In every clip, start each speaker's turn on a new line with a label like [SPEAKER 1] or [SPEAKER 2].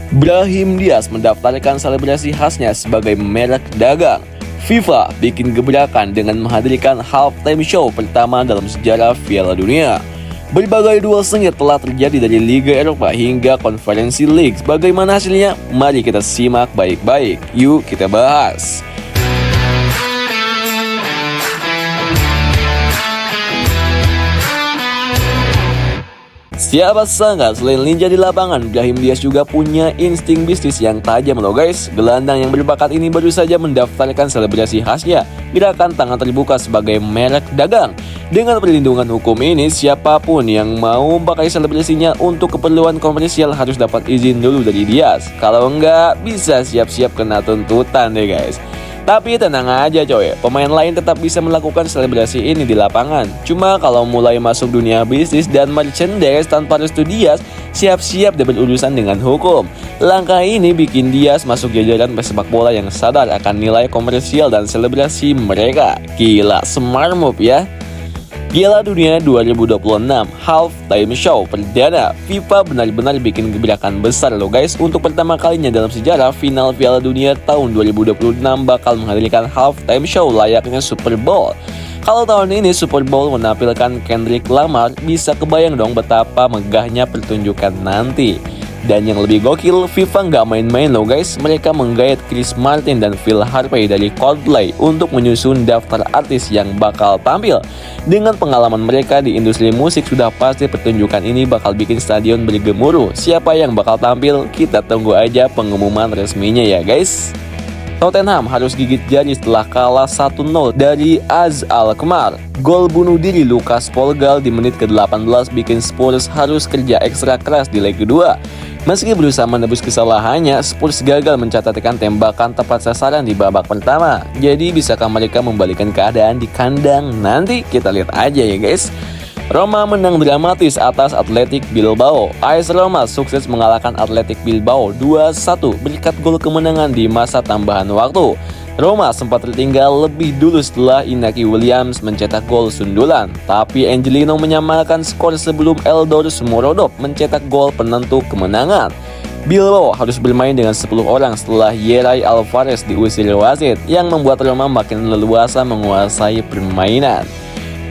[SPEAKER 1] Brahim Diaz mendaftarkan selebrasi khasnya sebagai merek dagang. FIFA bikin gebrakan dengan menghadirkan halftime show pertama dalam sejarah Piala Dunia. Berbagai duel sengit telah terjadi dari Liga Eropa hingga Konferensi League. Bagaimana hasilnya? Mari kita simak baik-baik. Yuk kita bahas. Siapa sangka selain ninja di lapangan, Brahim Diaz juga punya insting bisnis yang tajam loh guys. Gelandang yang berbakat ini baru saja mendaftarkan selebrasi khasnya, gerakan tangan terbuka sebagai merek dagang. Dengan perlindungan hukum ini, siapapun yang mau pakai selebrasinya untuk keperluan komersial harus dapat izin dulu dari Diaz. Kalau enggak, bisa siap-siap kena tuntutan deh guys. Tapi tenang aja coy, pemain lain tetap bisa melakukan selebrasi ini di lapangan. Cuma kalau mulai masuk dunia bisnis dan merchandise tanpa restu Diaz, siap-siap dia berurusan dengan hukum. Langkah ini bikin Diaz masuk jajaran pesepak bola yang sadar akan nilai komersial dan selebrasi mereka. Gila, smart move ya. Piala Dunia 2026 Halftime Show perdana. FIFA benar-benar bikin gebrakan besar loh guys. Untuk pertama kalinya dalam sejarah, final Piala Dunia tahun 2026 bakal menghadirkan halftime show layaknya Super Bowl. Kalau tahun ini Super Bowl menampilkan Kendrick Lamar, bisa kebayang dong betapa megahnya pertunjukan nanti. Dan yang lebih gokil, FIFA nggak main-main loh guys. Mereka menggait Chris Martin dan Phil Harvey dari Coldplay untuk menyusun daftar artis yang bakal tampil. Dengan pengalaman mereka di industri musik, sudah pasti pertunjukan ini bakal bikin stadion bergemuruh. Siapa yang bakal tampil? Kita tunggu aja pengumuman resminya ya guys. Tottenham harus gigit jari setelah kalah 1-0 dari AZ Alkmaar. Gol bunuh diri Lucas Podolski di menit ke-18 bikin Spurs harus kerja ekstra keras di leg kedua. Meski berusaha menebus kesalahannya, Spurs gagal mencatatkan tembakan tepat sasaran di babak pertama. Jadi bisakah mereka membalikan keadaan di kandang? Nanti kita lihat aja ya guys. Roma menang dramatis atas Athletic Bilbao. AS Roma sukses mengalahkan Athletic Bilbao 2-1 berkat gol kemenangan di masa tambahan waktu. Roma sempat tertinggal lebih dulu setelah Inaki Williams mencetak gol sundulan, tapi Angelino menyamakan skor sebelum Eldor Shomurodov mencetak gol penentu kemenangan. Bilbao harus bermain dengan 10 orang setelah Yeray Alvarez diusir wasit, yang membuat Roma makin leluasa menguasai permainan.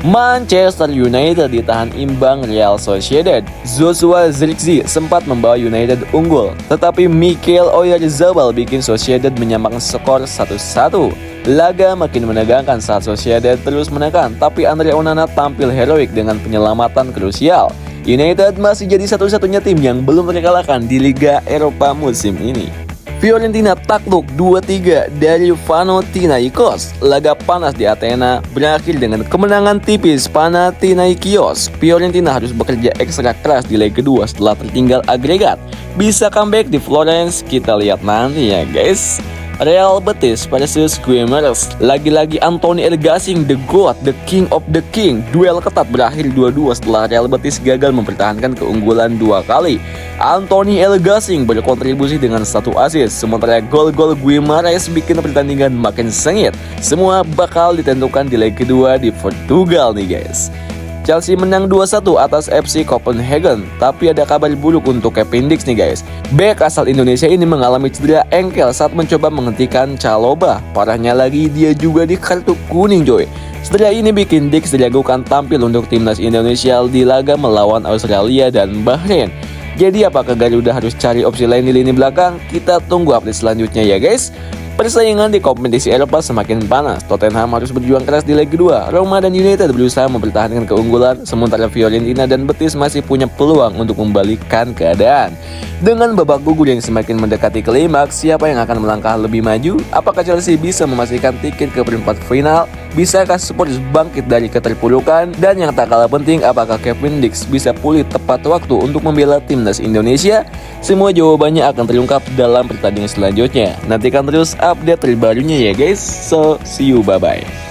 [SPEAKER 1] Manchester United ditahan imbang Real Sociedad. Joshua Zirkzee sempat membawa United unggul, tetapi Mikel Oyarzabal bikin Sociedad menyamakan skor 1-1. Laga makin menegangkan saat Sociedad terus menekan, tapi Andre Onana tampil heroik dengan penyelamatan krusial. United masih jadi satu-satunya tim yang belum terkalahkan di Liga Eropa musim ini. Fiorentina takluk 2-3 dari Panathinaikos. Laga panas di Athena berakhir dengan kemenangan tipis Panathinaikos. Fiorentina harus bekerja ekstra keras di leg kedua setelah tertinggal agregat. Bisa comeback di Florence? Kita lihat nanti ya guys. Real Betis versus Guimares. Lagi-lagi Anthony Elgasing, the GOAT, the King of the King. Duel ketat berakhir 2-2 setelah Real Betis gagal mempertahankan keunggulan 2 kali. Anthony Elgasing berkontribusi dengan 1 assist, sementara gol-gol Guimares bikin pertandingan makin sengit. Semua bakal ditentukan di leg kedua di Portugal nih guys. Chelsea menang 2-1 atas FC Copenhagen, tapi ada kabar buruk untuk Kevin Dix nih guys. Bek asal Indonesia ini mengalami cedera engkel saat mencoba menghentikan Chalobah. Parahnya lagi, dia juga di kartu kuning coy. Cedera ini bikin Dix diragukan tampil untuk timnas Indonesia di laga melawan Australia dan Bahrain. Jadi apakah Garuda harus cari opsi lain di lini belakang? Kita tunggu update selanjutnya ya guys. Persaingan di kompetisi Eropa semakin panas. Tottenham harus berjuang keras di leg kedua. Roma dan United berusaha mempertahankan keunggulan, sementara Fiorentina dan Betis masih punya peluang untuk membalikkan keadaan. Dengan babak gugur yang semakin mendekati klimaks, siapa yang akan melangkah lebih maju? Apakah Chelsea bisa memastikan tiket ke perempat final? Bisakah Spurs bangkit dari keterpurukan? Dan yang tak kalah penting, apakah Kevin Dix bisa pulih tepat waktu untuk membela timnas Indonesia? Semua jawabannya akan terungkap dalam pertandingan selanjutnya. Nantikan terus update terbarunya ya guys. So, see you, bye-bye.